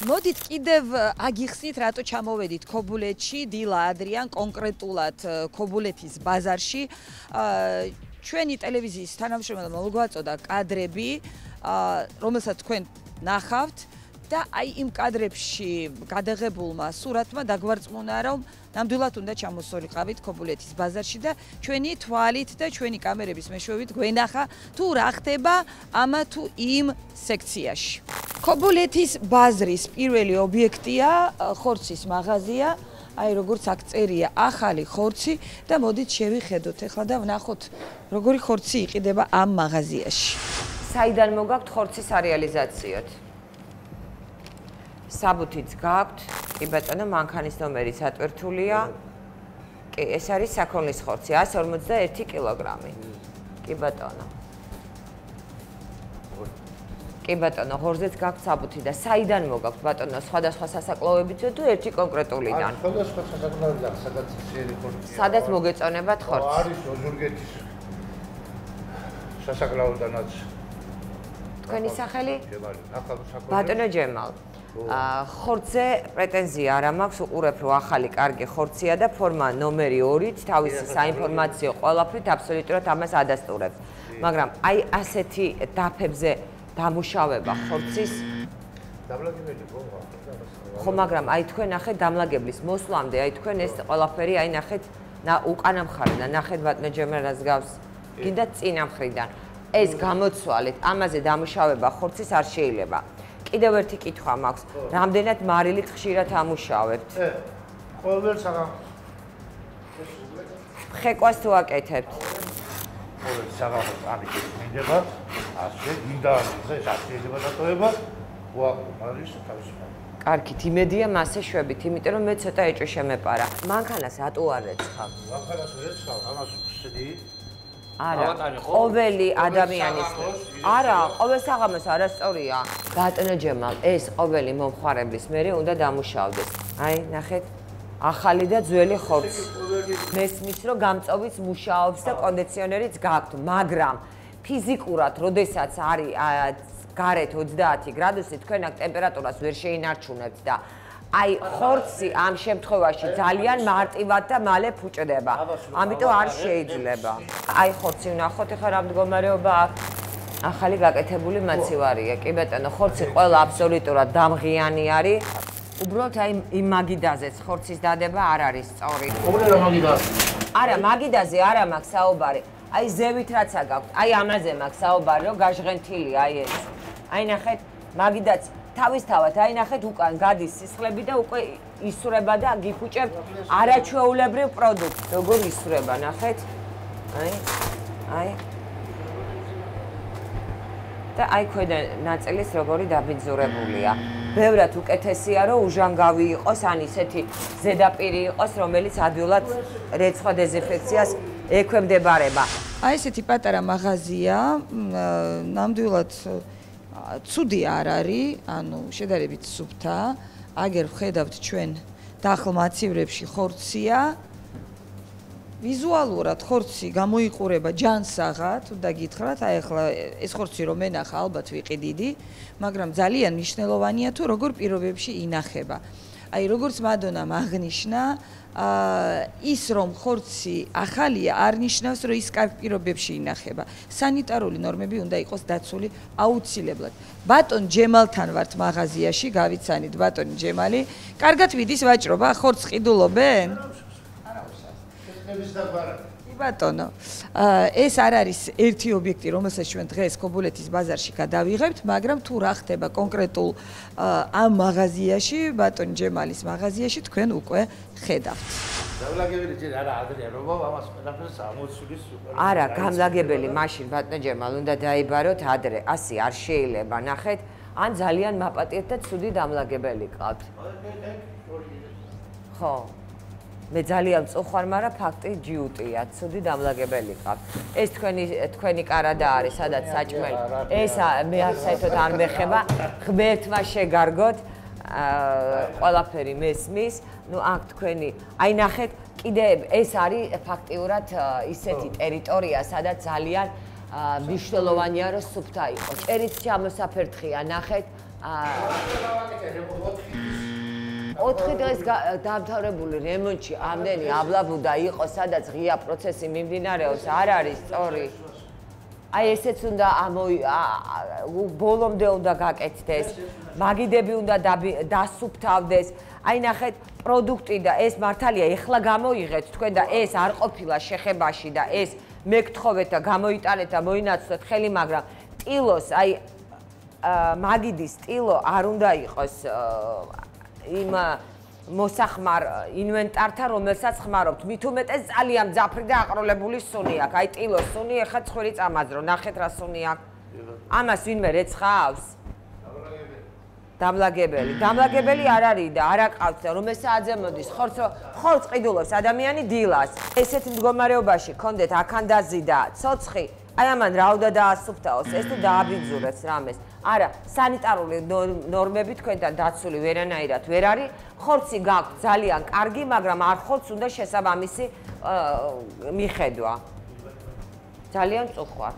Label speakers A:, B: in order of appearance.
A: მოდით კიდევ აგიხსნით რატო ჩამოვედით ქობულეთში დილა ადრიან კონკრეტულად ქობულეთის ბაზარში ჩვენი ტელევიზიის თანამშრომელმა მოგვაწოდა კადრები რომელსაც თქვენ ნახავთ და აი იმ კადრებში გადაღებულმა სურათმა დაგვარწმუნა რომ ნამდვილად უნდა ჩამოსულიყავით ქობულეთის ბაზარში და ჩვენი თვალით და ჩვენი კამერების მეშვეობით გვენახა თუ რა ხდება ამა თუ იმ სექციაში. ქობულეთის ბაზრის პირველი ობიექტია ხორცის მაღაზია, აი როგორც აქ წერია ახალი ხორცი და მოდით შევიხედოთ ახლა და ვნახოთ როგორი ხორცი იყიდება ამ მაღაზიაში.
B: საიდან მოგაქვთ ხორცის არეალიზაციოთ? საბუთიც გაქვთ, კი ბატონო, მანქანის ნომერიც ატვირთულია. კი, ეს არის საქონლის ხორცი, 151 კილოგრამი. კი ბატონო. კი ბატონო, ღორზეც გაქვთ საბუთი და საიდან მოგაქვთ ბატონო, სხვადასხვა სასაკლოვებიცო თუ ერთი კონკრეტულიდან?
C: სხვადასხვა სასაკლოვებიდან, სადაც ძლიერი ხორცია.
B: სადაც მოგეწონებათ ხორცი?
C: არის ოზურგეთის სასაკლოვოდანაც.
B: თქვენი სახელი?
C: ჯემალი, ახალ საქონლზე.
B: ბატონო ჯემალ. ხორცზე პრეტენზია არ მაქვს, უყურებ რომ ახალი კარგი ხორცია და ფორმა ნომერი 2-ით თავისი საინფორმაციო ყველაფრით აბსოლუტურად ამას ადასტურებს. მაგრამ აი ასეთი დაფებზე დამუშავება ხორცის
C: დამლაგებელი
B: ხო, მაგრამ აი თქვენ ნახეთ დამლაგებლის მოსვლამდე, აი თქვენ ეს ყველაფერი აი ნახეთ უკანა მხრიდან, ნახეთ ბატონო ჯემალას გავს, კიდე წინა მხრიდან. ეს გამოცვალეთ, ამაზე დამუშავება ხორცის არ შეიძლება. კიდევ ერთი კითხვა მაქვს. რამდენად მარილით ხშირად ამუშავებთ?
C: ყოველ საღამოს.
B: ხეკვას თუ აკეთებთ?
C: ყოველ საღამოს ამით მინდება, ასე ინდაანზე შეიძლება დატოვება. არის თავისუფალი.
B: კარგით, იმედია მასე შვებით, იმიტომ რომ მე ცოტა ეჭვი შემეპარა. მანქანას რატო არ ეცხავ?
C: მანქანას ვერ ეცხავ, ამას ვხსნი.
B: არა, ყოველი ადამიანის არა, ყოველ საღამოს არასწორია. ბატონო ჯემალ, ეს ყოველი მომხმარებლის მერე უნდა დამუშავდეს. აი, ნახეთ, ახალი და ძველი ხორცი. მესმის რომ გამწოვიც მუშაობს და კონდიციონერიც გაქვთ, მაგრამ ფიზიკურად, როდესაც არის გარეთ 30 გრადუსი, თქვენ აქ ტემპერატურას ვერ შეინარჩუნებთ და აი ხორცი ამ შემთხვევაში ძალიან მარტივად და მალე ფუჭდება. ამიტომ არ შეიძლება. აი ხორცი ვნახოთ, ეხლა რა მდგომარეობა აქვს. ახალი გაკეთებული მაცივარია. კი ბატონო, ხორცი ყველა აბსოლუტურად დამღიანი არის. უბრალოდ აი იმ მაგიდაზეც ხორცის დადება არ არის სწორი.
C: უბრალოდ მაგიდაზე.
B: არა, მაგიდაზე არა მაქვს საუბარი. აი ზევით რაცა გაქვთ. აი ამაზე მაქვს საუბარი, რომ გაჟღენთილია აი ეს. აი ნახეთ, მაგიდაც თავისთავად, აი ნახეთ, უკან გადის სისხლები და უკვე ისურება და გიფუჭებთ არაჩვეულებრივ პროდუქტს. როგორ ისურება, ნახეთ? აი. და აი ქვედა ნაწილის როგორი დაბინძურებულია. ბევრად უკეთესია, რომ უჟანგავი იყოს, ან ისეთი ზედაპირი იყოს, რომელიც ადვილად რეცხვა დეზინფექციას ექვემდებარება.
A: აი ესეთი პატარა მაღაზია, ნამდვილად ცუდი არ არის, ანუ შედარებით სუფთა. აგერ ვხედავთ ჩვენ დახელ მაცივრებში ხორცია. ვიზუალურად ხორცი გამოიყურება ჯანსაღად, თუ დაგითხრათ, აი ახლა ეს ხორცი რომ ენახა, ალბათ ვიყიდიდი, მაგრამ ძალიან მნიშვნელოვანია თუ როგორ პირობებში ინახება. აი როგორც მადონამ აღნიშნა, ის რომ ხორცი ახალია არ ნიშნავს, რომ ის კარგ პირობებში ინახება. სანიტარული ნორმები უნდა იყოს დაცული აუცილებლად. ბატონ ჯემალთან ვართ მაღაზიაში, გავიცანით ბატონი ჯემალი. კარგად ვიდის ვაჭრობა, ხორცს ყიდულობენ? ბატონო, ეს არ არის ერთი ობიექტი, რომელსაც ჩვენ დღეს ქობულეთის ბაზარში გადავიღებთ, მაგრამ თუ რა ხდება კონკრეტულ ამ მაღაზიაში, ბატონ ჯემალის მაღაზიაში, თქვენ უკვე ხედავთ.
C: დამლაგებელი ჯერ არა ადრია, რომ ამას ყველაფერს ამოსულის სუპერ.
B: არა, გამლაგებელი მაშინ ბატონ ჯემალ უნდა დაიბაროთ ადრე, ასე არ შეიძლება, ნახეთ, ან ძალიან მაპატიეთ და ცუდი დამლაგებელი ყავთ. ხო. მე ძალიან მწუხვარ, მაგრამ ფაქტი ჯიუტია, ცუდი დამლაგებელი ყავთ. ეს თქვენი კარადა არის, სადაც საჭმელი. ეს მე საერთოდ არ მეხება, ღმერთმა შეგარგოთ, ყველაფერი მესმის. ნუ აქ თქვენი, აი ნახეთ, კიდე ეს არის ფაქტიურად ისეთი ტერიტორია, სადაც ძალიან მნიშვნელოვანია, რომ სუფთა იყო. ჭერით ჩამოსაფერთხია, ნახეთ, 4 დღეს დამთავრებული რემონტში ამდენი აბლაბუდა იყო, სადაც ღია პროცესი მიმდინარეობს, არ არის სწორი. აი ესეც უნდა ბოლომდე უნდა გაკეთდეს, მაგიდები უნდა დასუფთავდეს. აი ნახეთ, პროდუქტი და ეს მართალია, ეხლა გამოიღეთ თქვენ და ეს არ ყოფილა შეხებაში და ეს მე გთხოვეთ და გამოიტანეთ და მოინაცვლეთ ხელი, მაგრამ ტილოს, აი მაგიდის ტილო არ უნდა იყოს იმ მოსახმარ ინვენტართან, რომელსაც ხმარობთ. მით უმეტეს ძალიან მძაფრი და აყროლებული სუნი აქვს. აი ტილოს სუნი ეხლა ცხვირი წამაძრო, ნახეთ რა სუნი აქვს. ამას ვინმე რეცხავს? დამლაგებელი არ არის და არ აყავს და რომ ეს საათზე მოდის, ხორცს ყიდულობს ადამიანი დილას. ესეთ მდგომარეობაში გქონდეთ აქანდაზი და ცოცხი, აი ამან რა უნდა დაასუფთავოს, ეს თუ დააბინძურებს რამეს. არა, სანიტარული ნორმები თქვენთან დაცული ვერანაირად ვერ არის. ხორცი გაქვთ ძალიან კარგი, მაგრამ არ ხორცს უნდა შესაბამისი მიხედვა. ძალიან წუხვარ.